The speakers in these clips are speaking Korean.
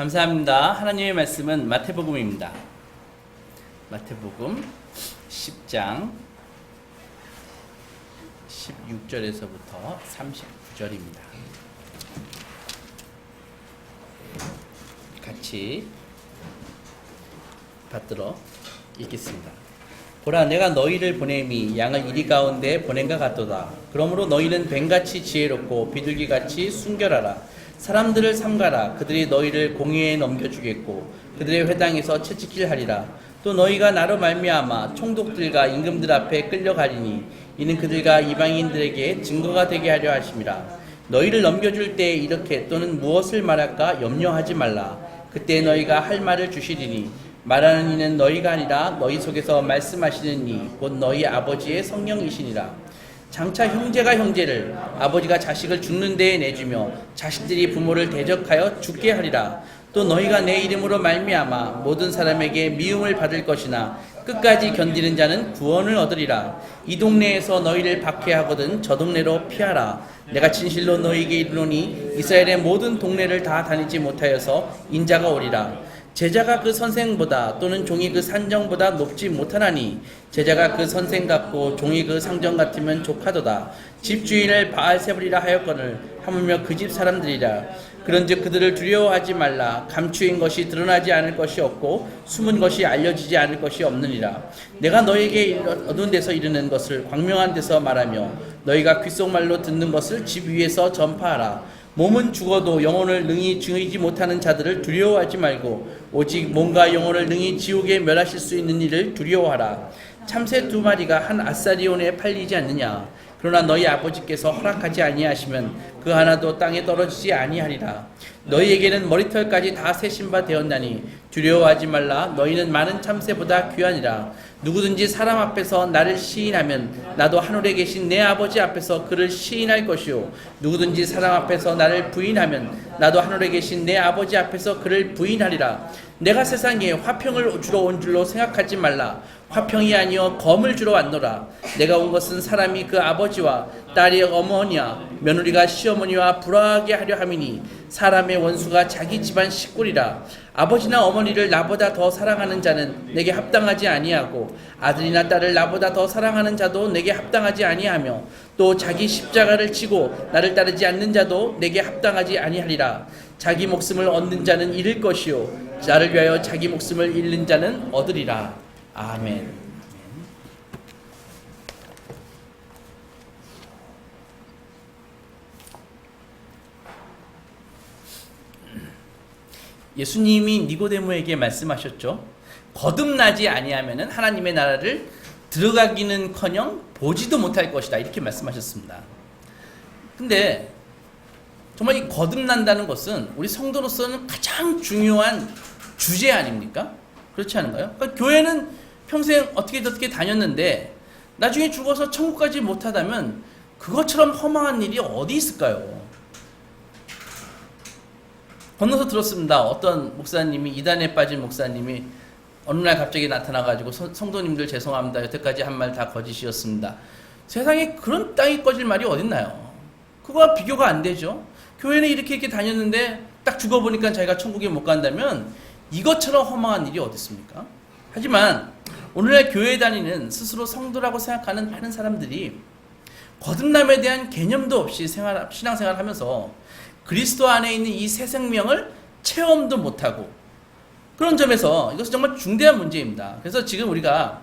감사합니다. 하나님의 말씀은 마태복음입니다. 마태복음 10장 16절에서부터 39절입니다. 같이 받들어 읽겠습니다. 보라, 내가 너희를 보냄이 양을 이리 가운데 보낸과 같도다. 그러므로 너희는 뱀같이 지혜롭고 비둘기같이 순결하라. 사람들을 삼가라. 그들이 너희를 공의에 넘겨주겠고 그들의 회당에서 채찍질 하리라. 또 너희가 나로 말미암아 총독들과 임금들 앞에 끌려가리니 이는 그들과 이방인들에게 증거가 되게 하려 하심이라. 너희를 넘겨줄 때에 이렇게 또는 무엇을 말할까 염려하지 말라. 그때 너희가 할 말을 주시리니 말하는 이는 너희가 아니라 너희 속에서 말씀하시는 이 곧 너희 아버지의 성령이시니라. 장차 형제가 형제를, 아버지가 자식을 죽는 데에 내주며 자식들이 부모를 대적하여 죽게 하리라. 또 너희가 내 이름으로 말미암아 모든 사람에게 미움을 받을 것이나 끝까지 견디는 자는 구원을 얻으리라. 이 동네에서 너희를 박해하거든 저 동네로 피하라. 내가 진실로 너희에게 이르노니 이스라엘의 모든 동네를 다 다니지 못하여서 인자가 오리라. 제자가 그 선생보다 또는 종이 그 산정보다 높지 못하나니 제자가 그 선생 같고 종이 그 상정 같으면 족하도다. 집 주인을 바알세불이라 하였거늘 하물며 그 집 사람들이라. 그런즉 그들을 두려워하지 말라. 감추인 것이 드러나지 않을 것이 없고 숨은 것이 알려지지 않을 것이 없느니라. 내가 너에게 어두운 데서 이르는 것을 광명한 데서 말하며 너희가 귓속말로 듣는 것을 집 위에서 전파하라. 몸은 죽어도 영혼을 능히 죽이지 못하는 자들을 두려워하지 말고 오직 몸과 영혼을 능히 지옥에 멸하실 수 있는 이를 두려워하라. 참새 2마리가 한 아사리온에 팔리지 않느냐. 그러나 너희 아버지께서 허락하지 아니하시면 그 하나도 땅에 떨어지지 아니하리라. 너희에게는 머리털까지 다 세신 바 되었나니 두려워하지 말라. 너희는 많은 참새보다 귀하니라. 누구든지 사람 앞에서 나를 시인하면 나도 하늘에 계신 내 아버지 앞에서 그를 시인할 것이요 누구든지 사람 앞에서 나를 부인하면 나도 하늘에 계신 내 아버지 앞에서 그를 부인하리라. 내가 세상에 화평을 주러 온 줄로 생각하지 말라. 화평이 아니여 검을 주러 왔노라. 내가 온 것은 사람이 그 아버지와 딸이 어머니와 며느리가 시어머니와 불화하게 하려 함이니 사람의 원수가 자기 집안 식구리라. 아버지나 어머니를 나보다 더 사랑하는 자는 내게 합당하지 아니하고 아들이나 딸을 나보다 더 사랑하는 자도 내게 합당하지 아니하며 또 자기 십자가를 지고 나를 따르지 않는 자도 내게 합당하지 아니하리라. 자기 목숨을 얻는 자는 잃을 것이요 나를 위하여 자기 목숨을 잃는 자는 얻으리라. 아멘. 예수님이 니고데모에게 말씀하셨죠. 거듭나지 아니하면은 하나님의 나라를 들어가기는커녕 보지도 못할 것이다. 이렇게 말씀하셨습니다. 근데 정말 이 거듭난다는 것은 우리 성도로서는 가장 중요한 주제 아닙니까? 그렇지 않은가요? 그러니까 교회는 평생 어떻게 다녔는데 나중에 죽어서 천국 가지 못하다면 그것처럼 허망한 일이 어디 있을까요? 건너서 들었습니다. 어떤 목사님이, 이단에 빠진 목사님이 어느 날 갑자기 나타나가지고 성도님들 죄송합니다. 여태까지 한 말 다 거짓이었습니다. 세상에 그런 땅이 꺼질 말이 어딨나요? 그거와 비교가 안 되죠. 교회는 이렇게 다녔는데 딱 죽어보니까 자기가 천국에 못 간다면 이것처럼 허망한 일이 어디 있습니까? 하지만 오늘날 교회에 다니는 스스로 성도라고 생각하는 많은 사람들이 거듭남에 대한 개념도 없이 신앙생활을 하면서 그리스도 안에 있는 이 새 생명을 체험도 못하고 그런 점에서 이것은 정말 중대한 문제입니다. 그래서 지금 우리가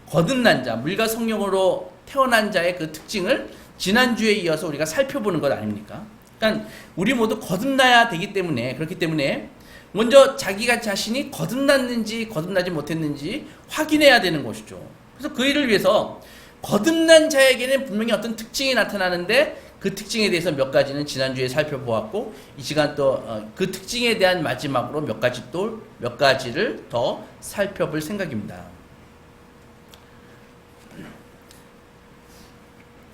거듭난 자, 물과 성령으로 태어난 자의 그 특징을 지난주에 이어서 우리가 살펴보는 것 아닙니까? 그러니까 우리 모두 거듭나야 되기 때문에 그렇기 때문에 먼저 자기가 자신이 거듭났는지 거듭나지 못했는지 확인해야 되는 것이죠. 그래서 그 일을 위해서 거듭난 자에게는 분명히 어떤 특징이 나타나는데 그 특징에 대해서 몇 가지는 지난주에 살펴보았고 이 시간 또 그 특징에 대한 마지막으로 몇 가지를 더 살펴볼 생각입니다.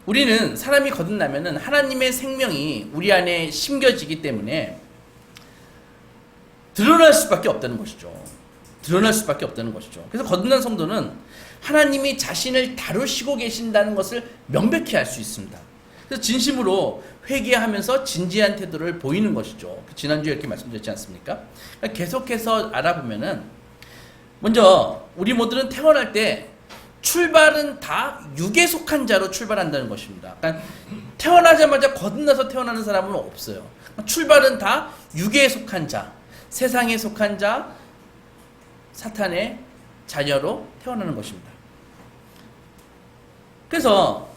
우리는 사람이 거듭나면은 하나님의 생명이 우리 안에 심겨지기 때문에 드러날 수밖에 없다는 것이죠. 그래서 거듭난 성도는 하나님이 자신을 다루시고 계신다는 것을 명백히 알 수 있습니다. 그래서 진심으로 회개하면서 진지한 태도를 보이는 것이죠. 지난주에 이렇게 말씀드렸지 않습니까? 그러니까 계속해서 알아보면은 먼저 우리 모두는 태어날 때 출발은 다 육에 속한 자로 출발한다는 것입니다. 그러니까 태어나자마자 거듭나서 태어나는 사람은 없어요. 출발은 다 육에 속한 자, 세상에 속한 자, 사탄의 자녀로 태어나는 것입니다. 그래서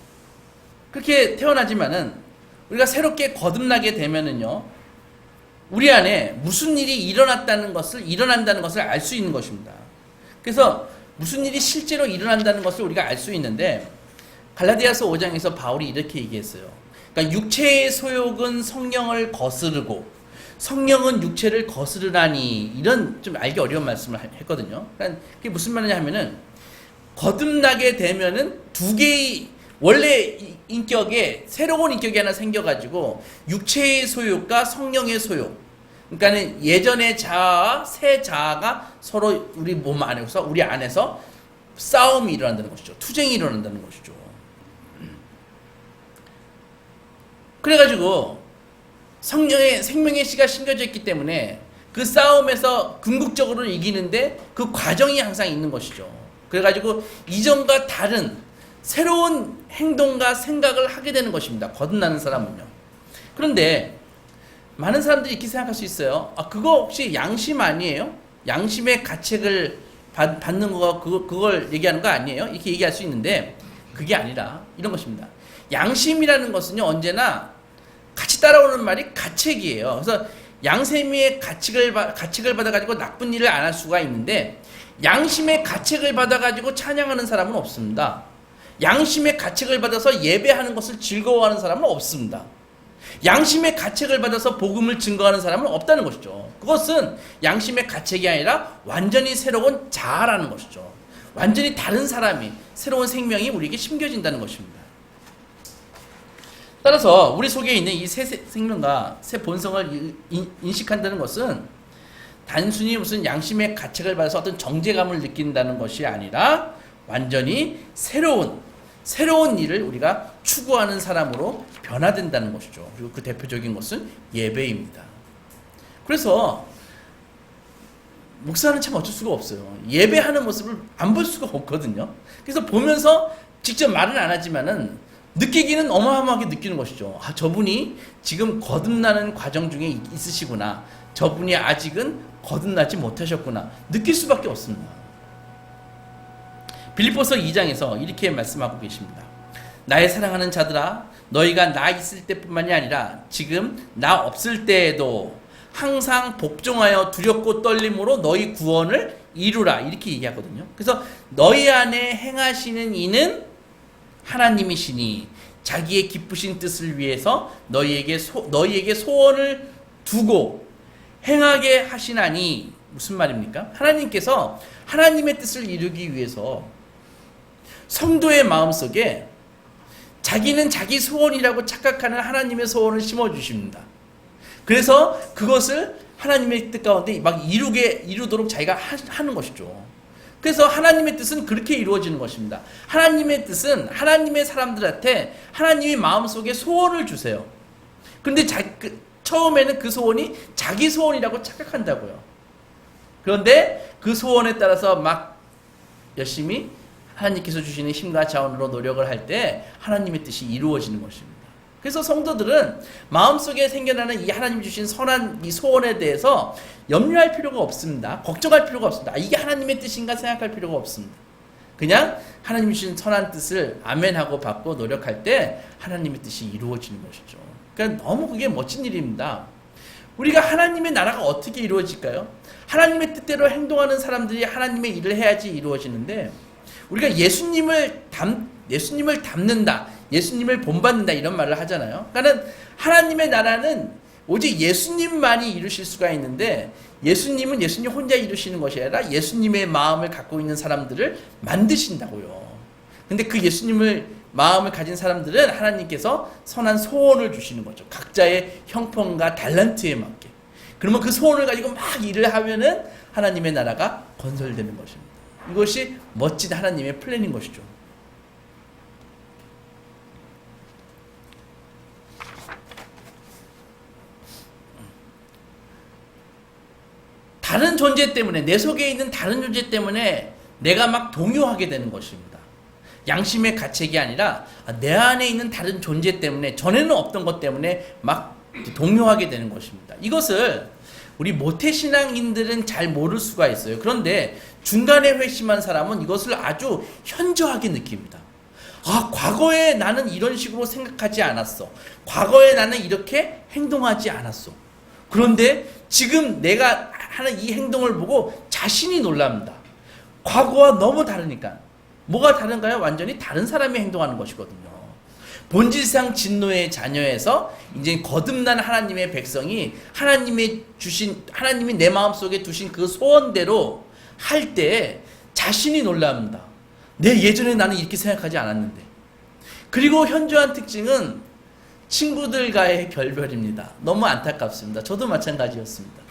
그렇게 태어나지만은 우리가 새롭게 거듭나게 되면은요, 우리 안에 무슨 일이 일어난다는 것을 알 수 있는 것입니다. 그래서 무슨 일이 실제로 일어난다는 것을 우리가 알 수 있는데, 갈라디아서 5장에서 바울이 이렇게 얘기했어요. 그러니까 육체의 소욕은 성령을 거스르고 성령은 육체를 거스르라니, 이런 좀 알기 어려운 말씀을 했거든요. 그러니까 그게 무슨 말이냐 하면은, 거듭나게 되면은 두 개의 원래 인격에 새로운 인격이 하나 생겨가지고 육체의 소욕과 성령의 소욕, 그러니까는 예전의 자아와 새 자아가 서로 우리 몸 안에서, 우리 안에서 싸움이 일어난다는 것이죠. 투쟁이 일어난다는 것이죠. 그래가지고 성령의 생명의 씨가 심겨져 있기 때문에 그 싸움에서 궁극적으로 이기는데 그 과정이 항상 있는 것이죠. 그래가지고 이전과 다른 새로운 행동과 생각을 하게 되는 것입니다. 거듭나는 사람은요. 그런데 많은 사람들이 이렇게 생각할 수 있어요. 아, 그거 혹시 양심 아니에요? 양심의 가책을 받는 거, 그걸 얘기하는 거 아니에요? 이렇게 얘기할 수 있는데, 그게 아니라 이런 것입니다. 양심이라는 것은요, 언제나 같이 따라오는 말이 가책이에요. 그래서 양심의 가책을 받아가지고 나쁜 일을 안 할 수가 있는데, 양심의 가책을 받아가지고 찬양하는 사람은 없습니다. 양심의 가책을 받아서 예배하는 것을 즐거워하는 사람은 없습니다. 양심의 가책을 받아서 복음을 증거하는 사람은 없다는 것이죠. 그것은 양심의 가책이 아니라 완전히 새로운 자아라는 것이죠. 완전히 다른 사람이, 새로운 생명이 우리에게 심겨진다는 것입니다. 따라서 우리 속에 있는 이 새 생명과 새 본성을 인식한다는 것은 단순히 무슨 양심의 가책을 받아서 어떤 정죄감을 느낀다는 것이 아니라 완전히 새로운 일을 우리가 추구하는 사람으로 변화된다는 것이죠. 그리고 그 대표적인 것은 예배입니다. 그래서 목사는 참 어쩔 수가 없어요. 예배하는 모습을 안 볼 수가 없거든요. 그래서 보면서 직접 말은 안 하지만은 느끼기는 어마어마하게 느끼는 것이죠. 아, 저분이 지금 거듭나는 과정 중에 있으시구나. 저분이 아직은 거듭나지 못하셨구나. 느낄 수밖에 없습니다. 빌립보서 2장에서 이렇게 말씀하고 계십니다. 나의 사랑하는 자들아, 너희가 나 있을 때뿐만이 아니라 지금 나 없을 때에도 항상 복종하여 두렵고 떨림으로 너희 구원을 이루라, 이렇게 얘기하거든요. 그래서 너희 안에 행하시는 이는 하나님이시니 자기의 기쁘신 뜻을 위해서 너희에게 소원을 두고 행하게 하시나니, 무슨 말입니까? 하나님께서 하나님의 뜻을 이루기 위해서 성도의 마음속에 자기는 자기 소원이라고 착각하는 하나님의 소원을 심어주십니다. 그래서 그것을 하나님의 뜻 가운데 막 이루도록 자기가 하는 것이죠. 그래서 하나님의 뜻은 그렇게 이루어지는 것입니다. 하나님의 뜻은 하나님의 사람들한테 하나님이 마음속에 소원을 주세요. 그런데 처음에는 그 소원이 자기 소원이라고 착각한다고요. 그런데 그 소원에 따라서 막 열심히 하나님께서 주시는 힘과 자원으로 노력을 할 때 하나님의 뜻이 이루어지는 것입니다. 그래서 성도들은 마음속에 생겨나는 이 하나님 주신 선한 이 소원에 대해서 염려할 필요가 없습니다. 걱정할 필요가 없습니다. 이게 하나님의 뜻인가 생각할 필요가 없습니다. 그냥 하나님 주신 선한 뜻을 아멘하고 받고 노력할 때 하나님의 뜻이 이루어지는 것이죠. 그러니까 너무 그게 멋진 일입니다. 우리가 하나님의 나라가 어떻게 이루어질까요? 하나님의 뜻대로 행동하는 사람들이 하나님의 일을 해야지 이루어지는데, 우리가 예수님을 닮는다, 예수님을 본받는다, 이런 말을 하잖아요. 그러니까 하나님의 나라는 오직 예수님만이 이루실 수가 있는데, 예수님은 예수님 혼자 이루시는 것이 아니라 예수님의 마음을 갖고 있는 사람들을 만드신다고요. 근데 그 예수님을 마음을 가진 사람들은 하나님께서 선한 소원을 주시는 거죠. 각자의 형편과 달란트에 맞게. 그러면 그 소원을 가지고 막 일을 하면은 하나님의 나라가 건설되는 것입니다. 이것이 멋진 하나님의 플랜인 것이죠. 다른 존재 때문에, 내 속에 있는 다른 존재 때문에 내가 막 동요하게 되는 것입니다. 양심의 가책이 아니라 내 안에 있는 다른 존재 때문에, 전에는 없던 것 때문에 막 동요하게 되는 것입니다. 이것을 우리 모태신앙인들은 잘 모를 수가 있어요. 그런데 중간에 회심한 사람은 이것을 아주 현저하게 느낍니다. 아, 과거에 나는 이런 식으로 생각하지 않았어. 과거에 나는 이렇게 행동하지 않았어. 그런데 지금 내가 하는 이 행동을 보고 자신이 놀랍니다. 과거와 너무 다르니까. 뭐가 다른가요? 완전히 다른 사람이 행동하는 것이거든요. 본질상 진노의 자녀에서 이제 거듭난 하나님의 백성이 하나님이 내 마음속에 두신 그 소원대로 할 때 자신이 놀랍니다. 내 예전에 나는 이렇게 생각하지 않았는데. 그리고 현저한 특징은 친구들과의 결별입니다. 너무 안타깝습니다. 저도 마찬가지였습니다.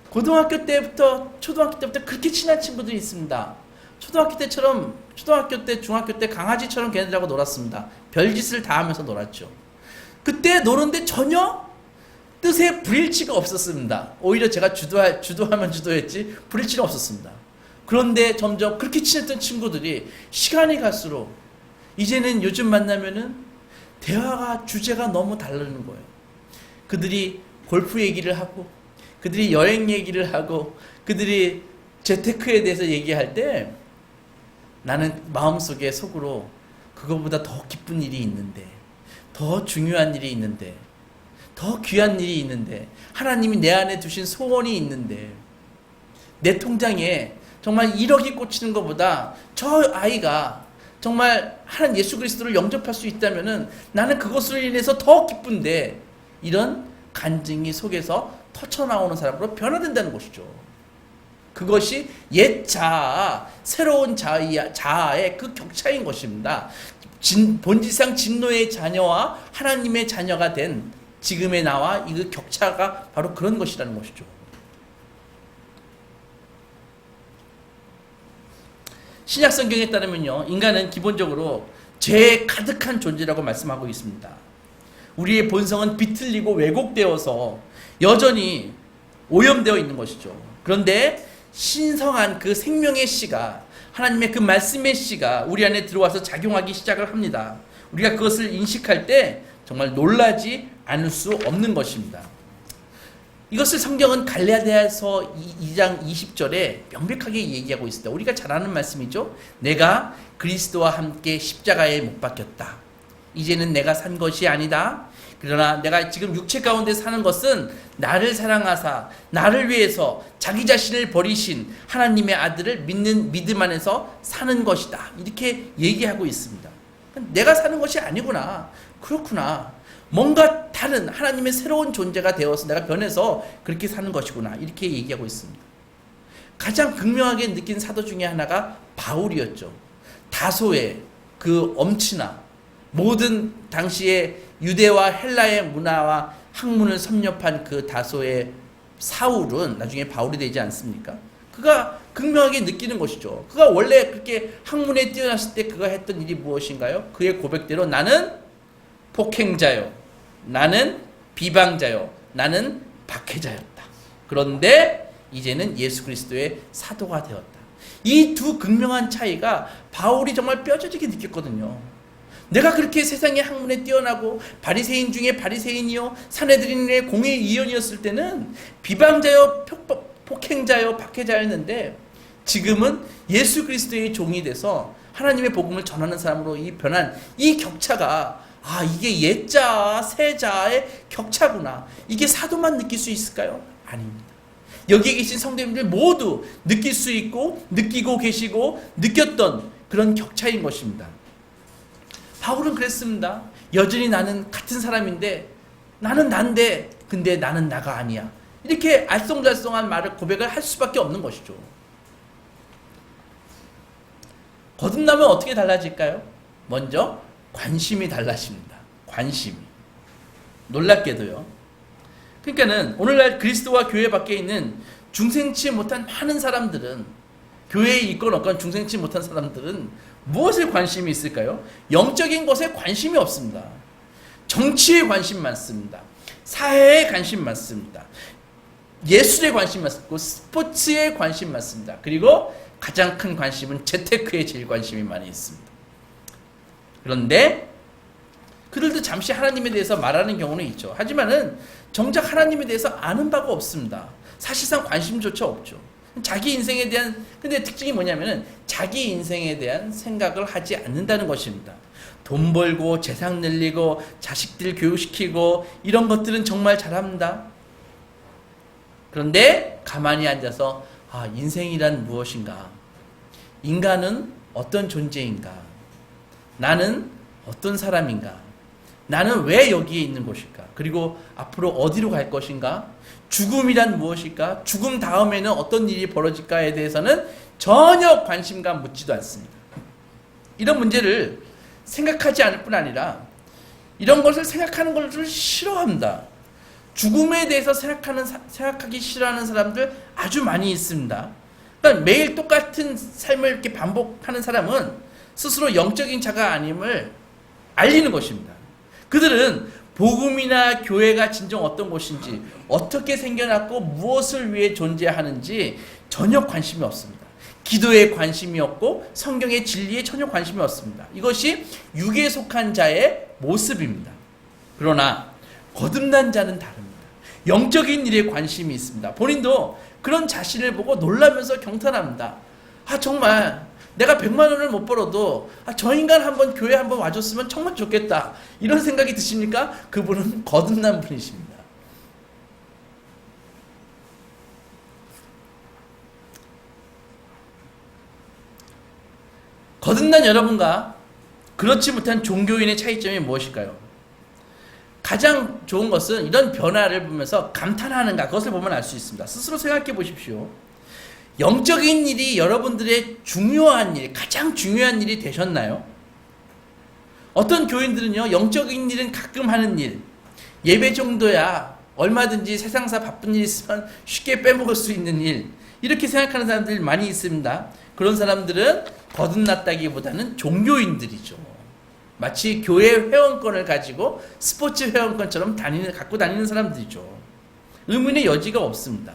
고등학교 때부터 초등학교 때부터 그렇게 친한 친구들이 있습니다. 초등학교 때, 중학교 때 강아지처럼 걔네들하고 놀았습니다. 별짓을 다 하면서 놀았죠. 그때 노는데 전혀 뜻에 불일치가 없었습니다. 오히려 제가 주도하면 주도했지 불일치가 없었습니다. 그런데 점점 그렇게 친했던 친구들이 시간이 갈수록 이제는 요즘 만나면은 대화가 주제가 너무 다르는 거예요. 그들이 골프 얘기를 하고, 그들이 여행 얘기를 하고, 그들이 재테크에 대해서 얘기할 때 나는 마음속에 속으로 그거보다 더 기쁜 일이 있는데, 더 중요한 일이 있는데, 더 귀한 일이 있는데, 하나님이 내 안에 두신 소원이 있는데, 내 통장에 정말 1억이 꽂히는 것보다 저 아이가 정말 하나님 예수 그리스도를 영접할 수 있다면은 나는 그것으로 인해서 더 기쁜데, 이런 간증이 속에서 터쳐나오는 사람으로 변화된다는 것이죠. 그것이 옛 자아, 새로운 자아의 그 격차인 것입니다. 본질상 진노의 자녀와 하나님의 자녀가 된 지금의 나와 이 그 격차가 바로 그런 것이라는 것이죠. 신약 성경에 따르면요, 인간은 기본적으로 죄에 가득한 존재라고 말씀하고 있습니다. 우리의 본성은 비틀리고 왜곡되어서 여전히 오염되어 있는 것이죠. 그런데 신성한 그 생명의 씨가, 하나님의 그 말씀의 씨가 우리 안에 들어와서 작용하기 시작을 합니다. 우리가 그것을 인식할 때 정말 놀라지 않을 수 없는 것입니다. 이것을 성경은 갈라디아서 2장 20절에 명백하게 얘기하고 있습니다. 우리가 잘 아는 말씀이죠. 내가 그리스도와 함께 십자가에 못 박혔다. 이제는 내가 산 것이 아니다. 그러나 내가 지금 육체 가운데 사는 것은 나를 사랑하사 나를 위해서 자기 자신을 버리신 하나님의 아들을 믿는 믿음 안에서 사는 것이다. 이렇게 얘기하고 있습니다. 내가 사는 것이 아니구나. 그렇구나. 뭔가 다른 하나님의 새로운 존재가 되어서 내가 변해서 그렇게 사는 것이구나. 이렇게 얘기하고 있습니다. 가장 극명하게 느낀 사도 중에 하나가 바울이었죠. 다소의 그 엄친아, 모든 당시에 유대와 헬라의 문화와 학문을 섭렵한 그 다소의 사울은 나중에 바울이 되지 않습니까? 그가 극명하게 느끼는 것이죠. 그가 원래 그렇게 학문에 뛰어났을 때 그가 했던 일이 무엇인가요? 그의 고백대로 나는 폭행자요, 나는 비방자요, 나는 박해자였다. 그런데 이제는 예수 그리스도의 사도가 되었다. 이 두 극명한 차이가 바울이 정말 뼈저리게 느꼈거든요. 내가 그렇게 세상의 학문에 뛰어나고 바리새인 중에 바리새인이요 산헤드린의 공회의원이었을 때는 비방자요, 폭행자요, 박해자였는데 지금은 예수 그리스도의 종이 돼서 하나님의 복음을 전하는 사람으로 이 변한 이 격차가, 아, 이게 옛자아 새자아의 격차구나. 이게 사도만 느낄 수 있을까요? 아닙니다. 여기에 계신 성도님들 모두 느낄 수 있고 느끼고 계시고 느꼈던 그런 격차인 것입니다. 바울은 그랬습니다. 여전히 나는 같은 사람인데, 나는 난데 근데 나는 나가 아니야. 이렇게 알쏭달쏭한 말을 고백을 할 수밖에 없는 것이죠. 거듭나면 어떻게 달라질까요? 먼저 관심이 달라집니다. 관심이. 놀랍게도요. 그러니까는 오늘날 그리스도와 교회 밖에 있는 중생치 못한 많은 사람들은, 교회에 있건 없건 중생치 못한 사람들은 무엇에 관심이 있을까요? 영적인 것에 관심이 없습니다. 정치에 관심 많습니다. 사회에 관심 많습니다. 예술에 관심이 많고 스포츠에 관심이 많습니다. 그리고 가장 큰 관심은 재테크에 제일 관심이 많이 있습니다. 그런데 그들도 잠시 하나님에 대해서 말하는 경우는 있죠. 하지만은 정작 하나님에 대해서 아는 바가 없습니다. 사실상 관심조차 없죠. 자기 인생에 대한, 근데 특징이 뭐냐면은 자기 인생에 대한 생각을 하지 않는다는 것입니다. 돈 벌고 재산 늘리고 자식들 교육시키고 이런 것들은 정말 잘합니다. 그런데 가만히 앉아서 인생이란 무엇인가? 인간은 어떤 존재인가? 나는 어떤 사람인가? 나는 왜 여기에 있는 것일까? 그리고 앞으로 어디로 갈 것인가? 죽음이란 무엇일까? 죽음 다음에는 어떤 일이 벌어질까에 대해서는 전혀 관심과 묻지도 않습니다. 이런 문제를 생각하지 않을 뿐 아니라 이런 것을 생각하는 것을 싫어합니다. 죽음에 대해서 생각하기 싫어하는 사람들 아주 많이 있습니다. 그러니까 매일 똑같은 삶을 이렇게 반복하는 사람은 스스로 영적인 자가 아님을 알리는 것입니다. 그들은 복음이나 교회가 진정 어떤 곳인지, 어떻게 생겨났고 무엇을 위해 존재하는지 전혀 관심이 없습니다. 기도에 관심이 없고 성경의 진리에 전혀 관심이 없습니다. 이것이 육에 속한 자의 모습입니다. 그러나 거듭난 자는 다릅니다. 영적인 일에 관심이 있습니다. 본인도 그런 자신을 보고 놀라면서 경탄합니다. 정말 내가 100만 원을 못 벌어도 저 인간 한번 교회 한번 와줬으면 정말 좋겠다. 이런 생각이 드십니까? 그분은 거듭난 분이십니다. 거듭난 여러분과 그렇지 못한 종교인의 차이점이 무엇일까요? 가장 좋은 것은 이런 변화를 보면서 감탄하는가, 그것을 보면 알 수 있습니다. 스스로 생각해 보십시오. 영적인 일이 여러분들의 중요한 일, 가장 중요한 일이 되셨나요? 어떤 교인들은요, 영적인 일은 가끔 하는 일, 예배 정도야 얼마든지 세상사 바쁜 일 있으면 쉽게 빼먹을 수 있는 일, 이렇게 생각하는 사람들이 많이 있습니다. 그런 사람들은 거듭났다기보다는 종교인들이죠. 마치 교회 회원권을 가지고 스포츠 회원권처럼 갖고 다니는 사람들이죠. 의문의 여지가 없습니다.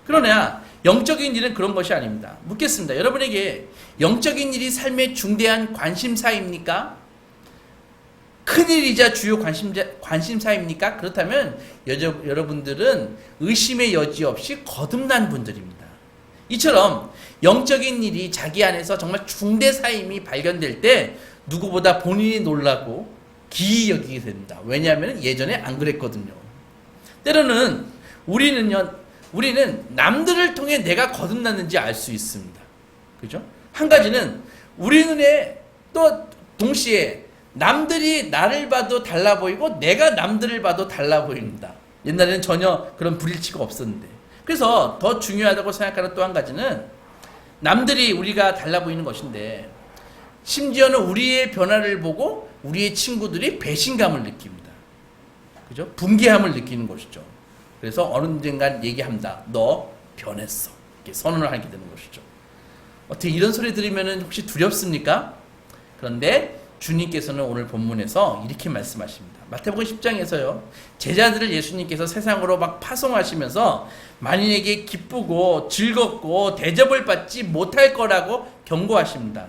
그러나 영적인 일은 그런 것이 아닙니다. 묻겠습니다. 여러분에게 영적인 일이 삶의 중대한 관심사입니까? 큰일이자 주요 관심사입니까? 그렇다면 여러분들은 의심의 여지 없이 거듭난 분들입니다. 이처럼 영적인 일이 자기 안에서 정말 중대사임이 발견될 때 누구보다 본인이 놀라고 기이 여기게 됩니다. 왜냐하면 예전에 안 그랬거든요. 때로는 우리는 남들을 통해 내가 거듭났는지 알 수 있습니다. 그죠? 한 가지는 우리 눈에 또 동시에 남들이 나를 봐도 달라 보이고 내가 남들을 봐도 달라 보입니다. 옛날에는 전혀 그런 불일치가 없었는데. 그래서 더 중요하다고 생각하는 또 한 가지는 남들이 우리가 달라 보이는 것인데 심지어는 우리의 변화를 보고 우리의 친구들이 배신감을 느낍니다. 그죠? 분개함을 느끼는 것이죠. 그래서 어느 언젠간 얘기합니다. 너 변했어. 이렇게 선언을 하게 되는 것이죠. 어떻게 이런 소리 들으면 혹시 두렵습니까? 그런데 주님께서는 오늘 본문에서 이렇게 말씀하십니다. 마태복음 10장에서요. 제자들을 예수님께서 세상으로 막 파송하시면서 만인에게 기쁘고 즐겁고 대접을 받지 못할 거라고 경고하십니다.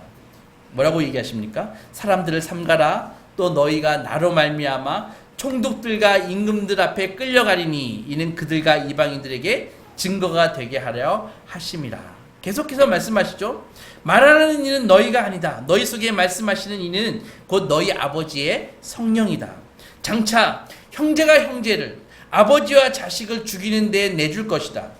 뭐라고 얘기하십니까? 사람들을 삼가라. 또 너희가 나로 말미암아 총독들과 임금들 앞에 끌려가리니 이는 그들과 이방인들에게 증거가 되게 하려 하심이라. 계속해서 말씀하시죠. 말하는 이는 너희가 아니다. 너희 속에 말씀하시는 이는 곧 너희 아버지의 성령이다. 장차 형제가 형제를, 아버지와 자식을 죽이는 데 내줄 것이다.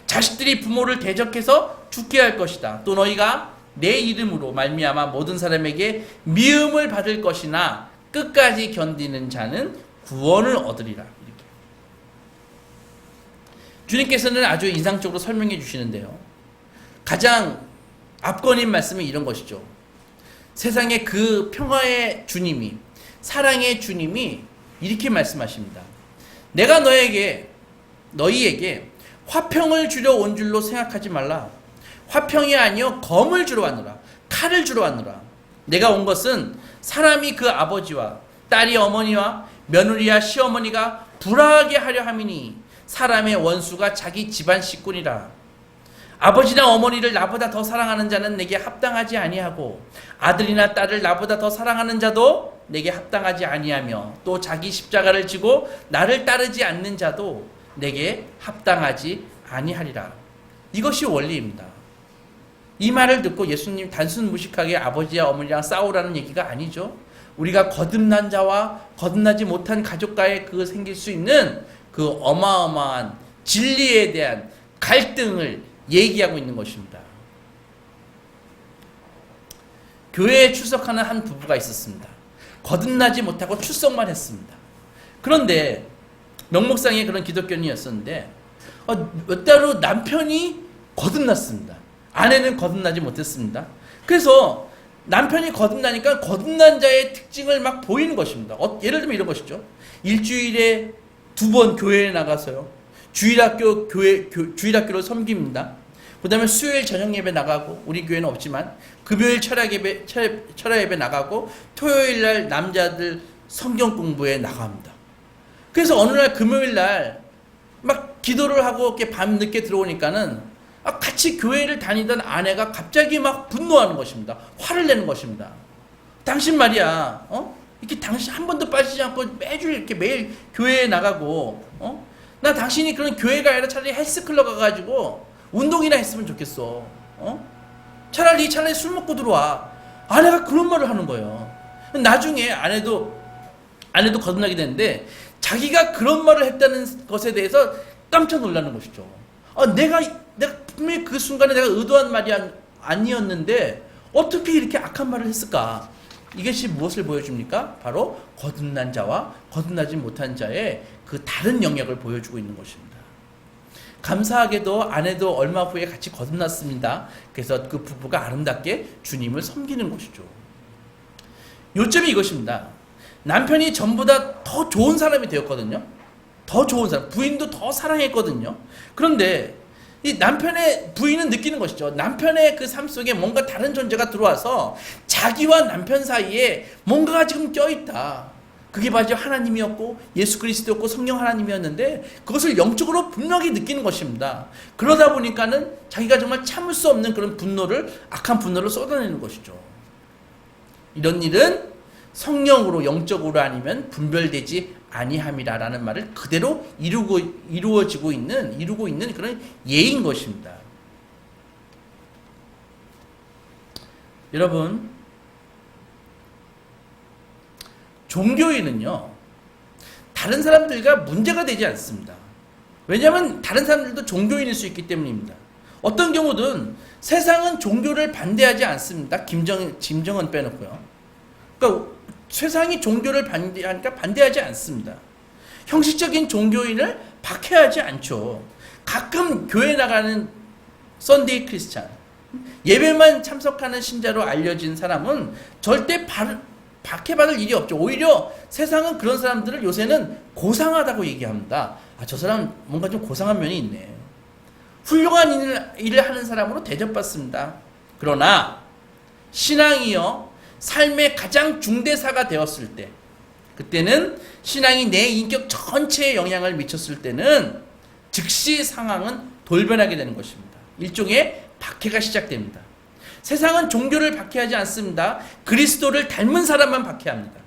자식들이 부모를 대적해서 죽게 할 것이다. 또 너희가 내 이름으로 말미암아 모든 사람에게 미움을 받을 것이나 끝까지 견디는 자는 구원을 얻으리라. 이렇게. 주님께서는 아주 인상적으로 설명해 주시는데요. 가장 앞권인 말씀은 이런 것이죠. 세상의 그 평화의 주님이, 사랑의 주님이 이렇게 말씀하십니다. 내가 너희에게 화평을 주려 온 줄로 생각하지 말라. 화평이 아니요 검을 주러 왔노라. 칼을 주러 왔노라. 내가 온 것은 사람이 그 아버지와 딸이 어머니와 며느리와 시어머니가 불화하게 하려 함이니 사람의 원수가 자기 집안 식구니라. 아버지나 어머니를 나보다 더 사랑하는 자는 내게 합당하지 아니하고 아들이나 딸을 나보다 더 사랑하는 자도 내게 합당하지 아니하며 또 자기 십자가를 지고 나를 따르지 않는 자도 내게 합당하지 아니하리라. 이것이 원리입니다. 이 말을 듣고 예수님 단순 무식하게 아버지와 어머니랑 싸우라는 얘기가 아니죠. 우리가 거듭난 자와 거듭나지 못한 가족과의 그 생길 수 있는 그 어마어마한 진리에 대한 갈등을 얘기하고 있는 것입니다. 교회에 출석하는 한 부부가 있었습니다. 거듭나지 못하고 출석만 했습니다. 그런데 명목상의 그런 기독교인이었었는데 몇 달 후 남편이 거듭났습니다. 아내는 거듭나지 못했습니다. 그래서 남편이 거듭나니까 거듭난 자의 특징을 막 보이는 것입니다. 예를 들면 이런 것이죠. 일주일에 2번 교회에 나가서요. 주일학교로 섬깁니다. 그 다음에 수요일 저녁 예배 나가고, 우리 교회는 없지만 금요일 철학 예배 나가고, 토요일 날 남자들 성경 공부에 나갑니다. 그래서 어느 날 금요일 날 막 기도를 하고 이렇게 밤 늦게 들어오니까는 같이 교회를 다니던 아내가 갑자기 막 분노하는 것입니다. 화를 내는 것입니다. 당신 말이야, 이렇게 당신 한 번도 빠지지 않고 매주 이렇게 매일 교회에 나가고, 나 당신이 그런 교회가 아니라 차라리 헬스클럽 가가지고 운동이나 했으면 좋겠어. 차라리 술 먹고 들어와. 아내가 그런 말을 하는 거예요. 나중에 아내도 거듭나게 되는데 자기가 그런 말을 했다는 것에 대해서 깜짝 놀라는 것이죠. 내가 분명히 그 순간에 내가 의도한 말이 아니었는데 어떻게 이렇게 악한 말을 했을까? 이것이 무엇을 보여줍니까? 바로 거듭난 자와 거듭나지 못한 자의 그 다른 영역을 보여주고 있는 것입니다. 감사하게도 아내도 얼마 후에 같이 거듭났습니다. 그래서 그 부부가 아름답게 주님을 섬기는 것이죠. 요점이 이것입니다. 남편이 전보다 더 좋은 사람이 되었거든요. 더 좋은 사람, 부인도 더 사랑했거든요. 그런데 이 남편의 부인은 느끼는 것이죠. 남편의 그 삶 속에 뭔가 다른 존재가 들어와서 자기와 남편 사이에 뭔가가 지금 껴있다. 그게 바로 하나님이었고 예수 그리스도였고 성령 하나님이었는데 그것을 영적으로 분명히 느끼는 것입니다. 그러다 보니까는 자기가 정말 참을 수 없는 그런 악한 분노를 쏟아내는 것이죠. 이런 일은 성령으로 영적으로 아니면 분별되지 아니함이라라는 말을 그대로 이루고 있는 그런 예인 것입니다. 여러분, 종교인은요, 다른 사람들과 문제가 되지 않습니다. 왜냐하면 다른 사람들도 종교인일 수 있기 때문입니다. 어떤 경우든 세상은 종교를 반대하지 않습니다. 김정은 빼놓고요. 그러니까 세상이 종교를 반대하니까 반대하지 않습니다. 형식적인 종교인을 박해하지 않죠. 가끔 교회 나가는 썬데이 크리스찬, 예배만 참석하는 신자로 알려진 사람은 절대 박해받을 일이 없죠. 오히려 세상은 그런 사람들을 요새는 고상하다고 얘기합니다. 저 사람 뭔가 좀 고상한 면이 있네. 훌륭한 일을 하는 사람으로 대접받습니다. 그러나 신앙이요, 삶의 가장 중대사가 되었을 때, 그때는 신앙이 내 인격 전체에 영향을 미쳤을 때는 즉시 상황은 돌변하게 되는 것입니다. 일종의 박해가 시작됩니다. 세상은 종교를 박해하지 않습니다. 그리스도를 닮은 사람만 박해합니다.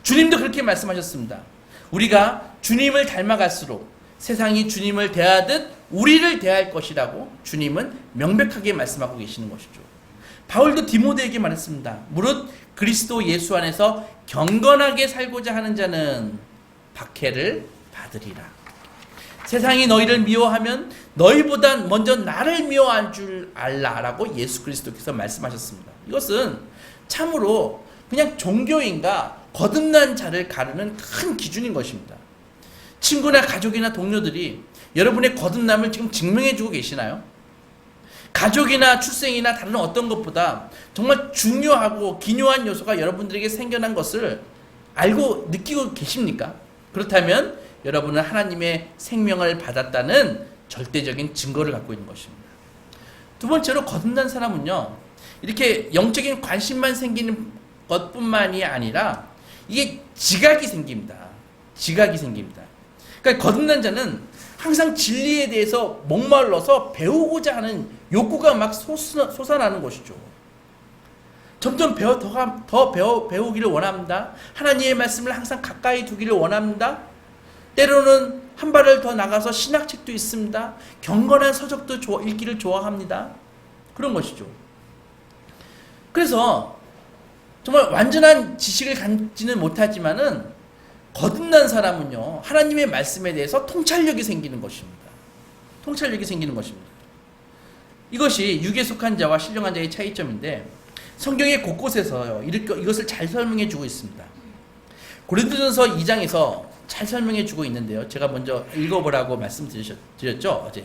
주님도 그렇게 말씀하셨습니다. 우리가 주님을 닮아갈수록 세상이 주님을 대하듯 우리를 대할 것이라고 주님은 명백하게 말씀하고 계시는 것이죠. 바울도 디모데에게 말했습니다. 무릇 그리스도 예수 안에서 경건하게 살고자 하는 자는 박해를 받으리라. 세상이 너희를 미워하면 너희보다 먼저 나를 미워할 줄 알라라고 예수 그리스도께서 말씀하셨습니다. 이것은 참으로 그냥 종교인과 거듭난 자를 가르는 큰 기준인 것입니다. 친구나 가족이나 동료들이 여러분의 거듭남을 지금 증명해주고 계시나요? 가족이나 출생이나 다른 어떤 것보다 정말 중요하고 기묘한 요소가 여러분들에게 생겨난 것을 알고 느끼고 계십니까? 그렇다면 여러분은 하나님의 생명을 받았다는 절대적인 증거를 갖고 있는 것입니다. 두 번째로 거듭난 사람은요, 이렇게 영적인 관심만 생기는 것뿐만이 아니라 이게 지각이 생깁니다. 그러니까 거듭난 자는 항상 진리에 대해서 목말라서 배우고자 하는 욕구가 막 솟아나는 것이죠. 점점 배우기를 원합니다. 하나님의 말씀을 항상 가까이 두기를 원합니다. 때로는 한 발을 더 나가서 신학책도 있습니다. 경건한 서적도 읽기를 좋아합니다. 그런 것이죠. 그래서 정말 완전한 지식을 갖지는 못하지만은 거듭난 사람은요, 하나님의 말씀에 대해서 통찰력이 생기는 것입니다. 통찰력이 생기는 것입니다. 이것이 육에 속한 자와 신령한 자의 차이점인데, 성경의 곳곳에서 이것을 잘 설명해 주고 있습니다. 고린도전서 2장에서 잘 설명해 주고 있는데요. 제가 먼저 읽어보라고 말씀드렸죠, 어제.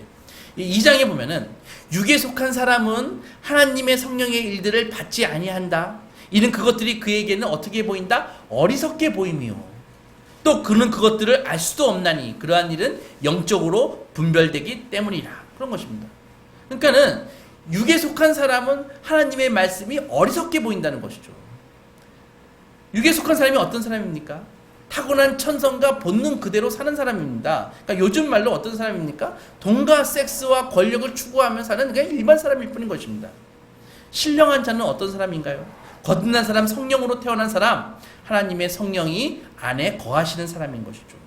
이 2장에 보면은 육에 속한 사람은 하나님의 성령의 일들을 받지 아니한다. 이는 그것들이 그에게는 어떻게 보인다? 어리석게 보임이요. 또 그는 그것들을 알 수도 없나니 그러한 일은 영적으로 분별되기 때문이라. 그런 것입니다. 그러니까는 육에 속한 사람은 하나님의 말씀이 어리석게 보인다는 것이죠. 육에 속한 사람이 어떤 사람입니까? 타고난 천성과 본능 그대로 사는 사람입니다. 그러니까 요즘 말로 어떤 사람입니까? 돈과 섹스와 권력을 추구하며 사는 그냥 일반 사람일 뿐인 것입니다. 신령한 자는 어떤 사람인가요? 거듭난 사람, 성령으로 태어난 사람, 하나님의 성령이 안에 거하시는 사람인 것이죠.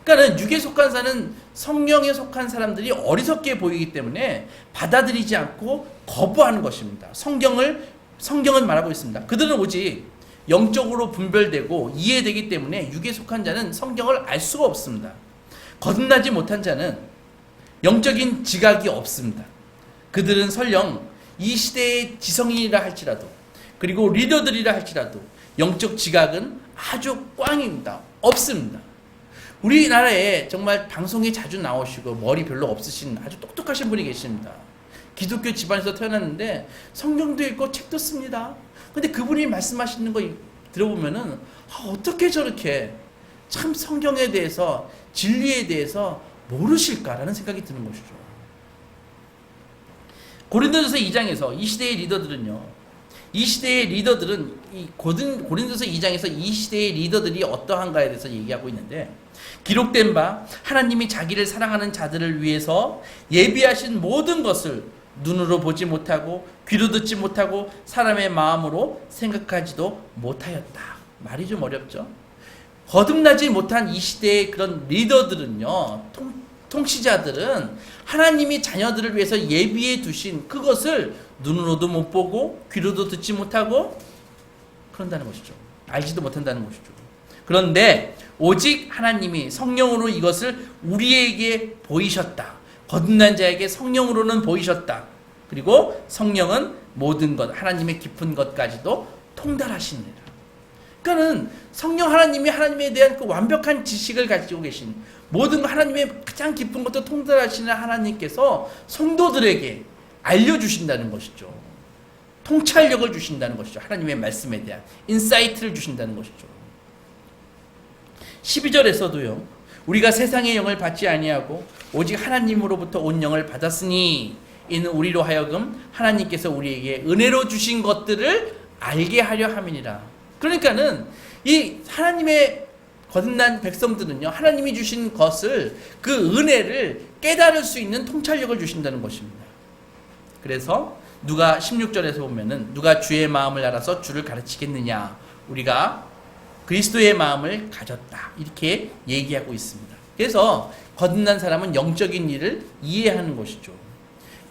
그러니까 육에 속한 자는 성령에 속한 사람들이 어리석게 보이기 때문에 받아들이지 않고 거부하는 것입니다. 성경은 말하고 있습니다. 그들은 오직 영적으로 분별되고 이해되기 때문에 육에 속한 자는 성경을 알 수가 없습니다. 거듭나지 못한 자는 영적인 지각이 없습니다. 그들은 설령 이 시대의 지성인이라 할지라도, 그리고 리더들이라 할지라도 영적 지각은 아주 꽝입니다. 없습니다. 우리나라에 정말 방송에 자주 나오시고 머리 별로 없으신 아주 똑똑하신 분이 계십니다. 기독교 집안에서 태어났는데 성경도 읽고 책도 씁니다. 근데 그분이 말씀하시는 거 들어보면은 어떻게 저렇게 참 성경에 대해서, 진리에 대해서 모르실까라는 생각이 드는 것이죠. 고린도전서 2장에서 이 시대의 리더들은 고린도서 2장에서 이 시대의 리더들이 어떠한가에 대해서 얘기하고 있는데, 기록된 바 하나님이 자기를 사랑하는 자들을 위해서 예비하신 모든 것을 눈으로 보지 못하고 귀로 듣지 못하고 사람의 마음으로 생각하지도 못하였다. 말이 좀 어렵죠? 거듭나지 못한 이 시대의 그런 리더들은요, 통치자들은 하나님이 자녀들을 위해서 예비해 두신 그것을 눈으로도 못 보고 귀로도 듣지 못하고 그런다는 것이죠. 알지도 못한다는 것이죠. 그런데 오직 하나님이 성령으로 이것을 우리에게 보이셨다. 거듭난 자에게 성령으로는 보이셨다. 그리고 성령은 모든 것, 하나님의 깊은 것까지도 통달하시느니라. 그러니까는 성령 하나님이 하나님에 대한 그 완벽한 지식을 가지고 계신, 모든 것, 하나님의 가장 깊은 것도 통달하시는 하나님께서 성도들에게 알려주신다는 것이죠. 통찰력을 주신다는 것이죠. 하나님의 말씀에 대한 인사이트를 주신다는 것이죠. 12절에서도요. 우리가 세상의 영을 받지 아니하고 오직 하나님으로부터 온 영을 받았으니 이는 우리로 하여금 하나님께서 우리에게 은혜로 주신 것들을 알게 하려 함이니라. 그러니까는 이 하나님의 거듭난 백성들은요, 하나님이 주신 것을, 그 은혜를 깨달을 수 있는 통찰력을 주신다는 것입니다. 그래서 누가 16절에서 보면은 누가 주의 마음을 알아서 주를 가르치겠느냐, 우리가 그리스도의 마음을 가졌다, 이렇게 얘기하고 있습니다. 그래서 거듭난 사람은 영적인 일을 이해하는 것이죠.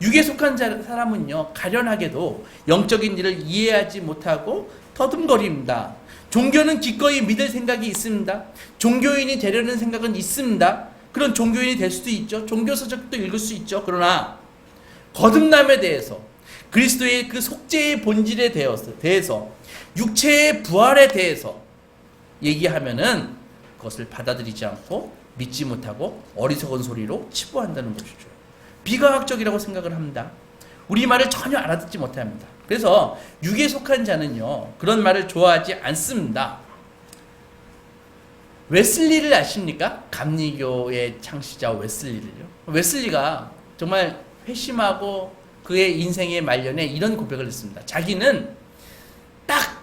육에 속한 사람은요, 가련하게도 영적인 일을 이해하지 못하고 더듬거립니다. 종교는 기꺼이 믿을 생각이 있습니다. 종교인이 되려는 생각은 있습니다. 그런 종교인이 될 수도 있죠. 종교서적도 읽을 수 있죠. 그러나 거듭남에 대해서, 그리스도의 그 속죄의 본질에 대해서, 육체의 부활에 대해서 얘기하면은 그것을 받아들이지 않고 믿지 못하고 어리석은 소리로 치부한다는 것이죠. 비과학적이라고 생각을 합니다. 우리 말을 전혀 알아듣지 못합니다. 그래서 육에 속한 자는요, 그런 말을 좋아하지 않습니다. 웨슬리를 아십니까? 감리교의 창시자 웨슬리를요. 웨슬리가 정말 회심하고 그의 인생의 말년에 이런 고백을 했습니다. 자기는 딱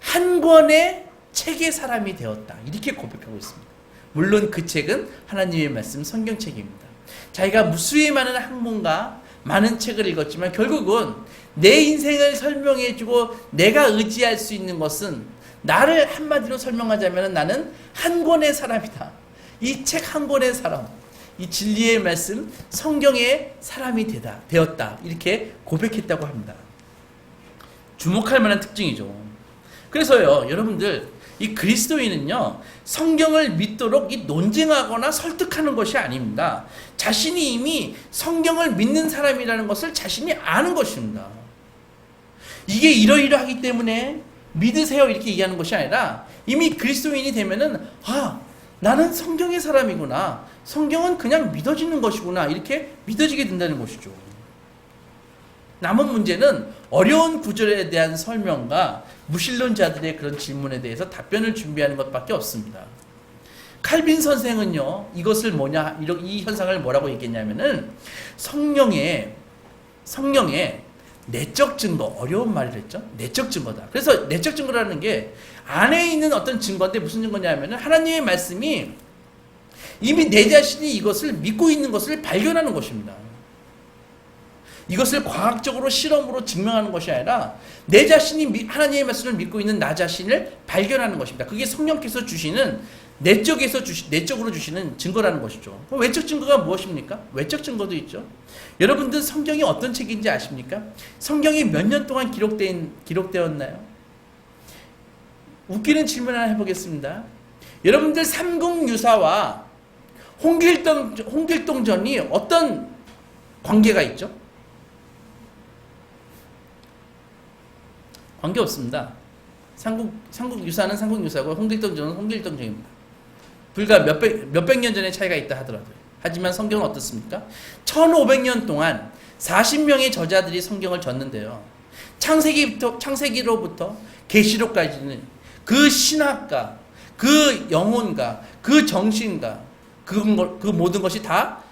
한 권의 책의 사람이 되었다, 이렇게 고백하고 있습니다. 물론 그 책은 하나님의 말씀 성경책입니다. 자기가 무수히 많은 학문과 많은 책을 읽었지만 결국은 내 인생을 설명해주고 내가 의지할 수 있는 것은, 나를 한마디로 설명하자면 나는 한 권의 사람이다. 이 책 한 권의 사람, 이 진리의 말씀 성경의 사람이 되었다. 이렇게 고백했다고 합니다. 주목할 만한 특징이죠. 그래서요, 여러분들, 이 그리스도인은요, 성경을 믿도록 이 논쟁하거나 설득하는 것이 아닙니다. 자신이 이미 성경을 믿는 사람이라는 것을 자신이 아는 것입니다. 이게 이러이러하기 때문에 믿으세요 이렇게 얘기하는 것이 아니라, 이미 그리스도인이 되면은 나는 성경의 사람이구나, 성경은 그냥 믿어지는 것이구나, 이렇게 믿어지게 된다는 것이죠. 남은 문제는 어려운 구절에 대한 설명과 무신론자들의 그런 질문에 대해서 답변을 준비하는 것밖에 없습니다. 칼빈 선생은요, 이것을 이 현상을 뭐라고 얘기했냐면은 성령의 내적 증거, 어려운 말을 했죠. 내적 증거다. 그래서 내적 증거라는 게 안에 있는 어떤 증거인데, 무슨 증거냐면은 하나님의 말씀이 이미 내 자신이 이것을 믿고 있는 것을 발견하는 것입니다. 이것을 과학적으로 실험으로 증명하는 것이 아니라 내 자신이 하나님의 말씀을 믿고 있는 나 자신을 발견하는 것입니다. 그게 성령께서 주시는 내적으로 주시는 증거라는 것이죠. 외적 증거가 무엇입니까? 외적 증거도 있죠. 여러분들 성경이 어떤 책인지 아십니까? 성경이 몇 년 동안 기록되었나요? 웃기는 질문 하나 해보겠습니다. 여러분들 삼국유사와 홍길동전이 어떤 관계가 있죠? 관계 없습니다. 삼국유사는 삼국유사고 홍길동전은 홍길동전입니다. 불과 몇백 년 전의 차이가 있다 하더라도요. 하지만 성경은 어떻습니까? 1500년 동안 40명의 저자들이 성경을 졌는데요. 창세기로부터 계시록까지는 그 신학과, 그 영혼과, 그 정신과, 그 모든 것이 다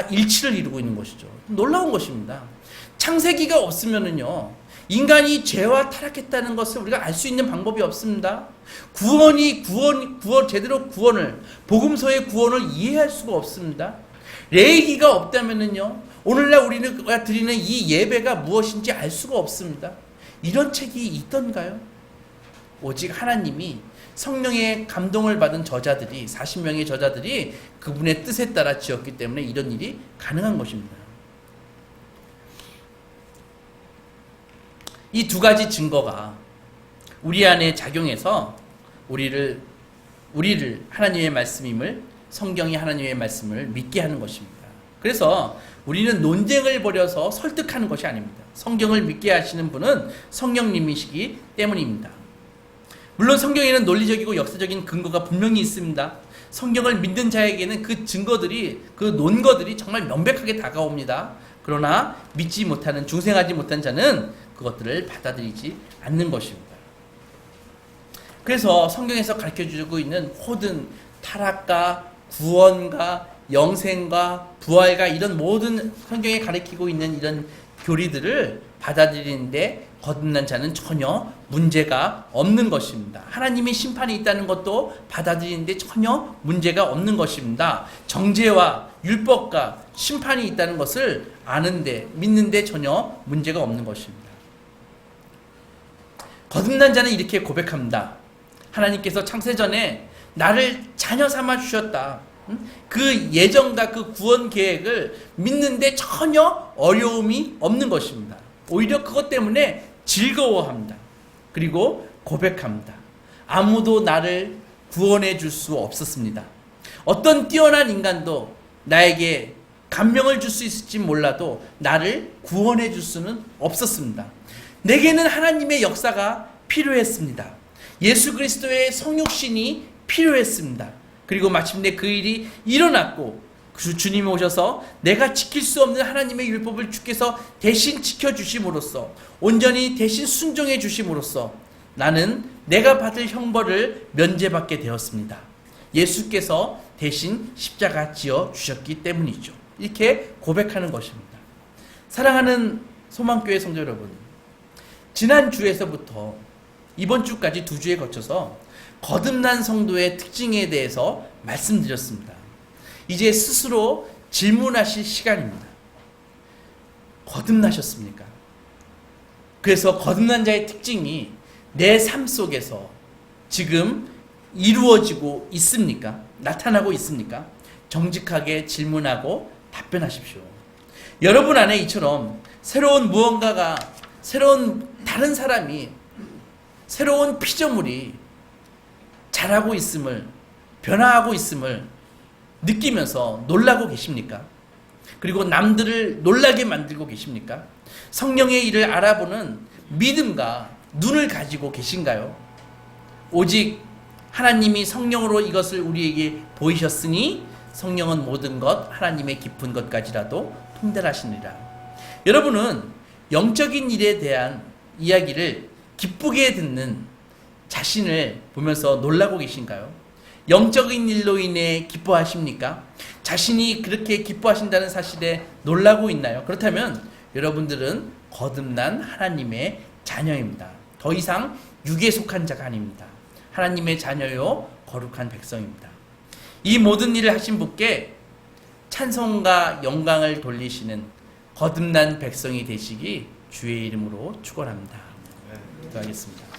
일치를 이루고 있는 것이죠. 놀라운 것입니다. 창세기가 없으면은요, 인간이 죄와 타락했다는 것을 우리가 알 수 있는 방법이 없습니다. 제대로 복음서의 구원을 이해할 수가 없습니다. 레위기가 없다면은요, 오늘날 우리가 드리는 이 예배가 무엇인지 알 수가 없습니다. 이런 책이 있던가요? 오직 하나님이 성령의 감동을 받은 저자들이, 40명의 저자들이 그분의 뜻에 따라 지었기 때문에 이런 일이 가능한 것입니다. 이 두 가지 증거가 우리 안에 작용해서 우리를 하나님의 말씀임을, 성경이 하나님의 말씀을 믿게 하는 것입니다. 그래서 우리는 논쟁을 벌여서 설득하는 것이 아닙니다. 성경을 믿게 하시는 분은 성령님이시기 때문입니다. 물론 성경에는 논리적이고 역사적인 근거가 분명히 있습니다. 성경을 믿는 자에게는 그 증거들이, 그 논거들이 정말 명백하게 다가옵니다. 그러나 믿지 못하는, 중생하지 못한 자는 그것들을 받아들이지 않는 것입니다. 그래서 성경에서 가르쳐주고 있는 모든 타락과 구원과 영생과 부활과 이런 모든 성경에 가르치고 있는 이런 교리들을 받아들이는데 거듭난 자는 전혀 문제가 없는 것입니다. 하나님의 심판이 있다는 것도 받아들이는데 전혀 문제가 없는 것입니다. 정죄와 율법과 심판이 있다는 것을 아는데, 믿는데 전혀 문제가 없는 것입니다. 거듭난 자는 이렇게 고백합니다. 하나님께서 창세전에 나를 자녀 삼아 주셨다. 그 예정과 그 구원 계획을 믿는데 전혀 어려움이 없는 것입니다. 오히려 그것 때문에 즐거워합니다. 그리고 고백합니다. 아무도 나를 구원해 줄 수 없었습니다. 어떤 뛰어난 인간도 나에게 감명을 줄 수 있을지 몰라도 나를 구원해 줄 수는 없었습니다. 내게는 하나님의 역사가 필요했습니다. 예수 그리스도의 성육신이 필요했습니다. 그리고 마침내 그 일이 일어났고 주님이 오셔서 내가 지킬 수 없는 하나님의 율법을 주께서 대신 지켜주심으로써, 온전히 대신 순종해 주심으로써 나는 내가 받을 형벌을 면제받게 되었습니다. 예수께서 대신 십자가 지어 주셨기 때문이죠. 이렇게 고백하는 것입니다. 사랑하는 소망교회 성도 여러분, 지난 주에서부터 이번 주까지 2주에 거쳐서 거듭난 성도의 특징에 대해서 말씀드렸습니다. 이제 스스로 질문하실 시간입니다. 거듭나셨습니까? 그래서 거듭난 자의 특징이 내 삶 속에서 지금 이루어지고 있습니까? 나타나고 있습니까? 정직하게 질문하고 답변하십시오. 여러분 안에 이처럼 새로운 무언가가, 새로운 다른 사람이, 새로운 피조물이 자라고 있음을, 변화하고 있음을 느끼면서 놀라고 계십니까? 그리고 남들을 놀라게 만들고 계십니까? 성령의 일을 알아보는 믿음과 눈을 가지고 계신가요? 오직 하나님이 성령으로 이것을 우리에게 보이셨으니 성령은 모든 것, 하나님의 깊은 것까지라도 통달하시느니라. 여러분은 영적인 일에 대한 이야기를 기쁘게 듣는 자신을 보면서 놀라고 계신가요? 영적인 일로 인해 기뻐하십니까? 자신이 그렇게 기뻐하신다는 사실에 놀라고 있나요? 그렇다면 여러분들은 거듭난 하나님의 자녀입니다. 더 이상 육에 속한 자가 아닙니다. 하나님의 자녀요 거룩한 백성입니다. 이 모든 일을 하신 분께 찬송과 영광을 돌리시는 거듭난 백성이 되시기 주의 이름으로 축원합니다. 기도하겠습니다.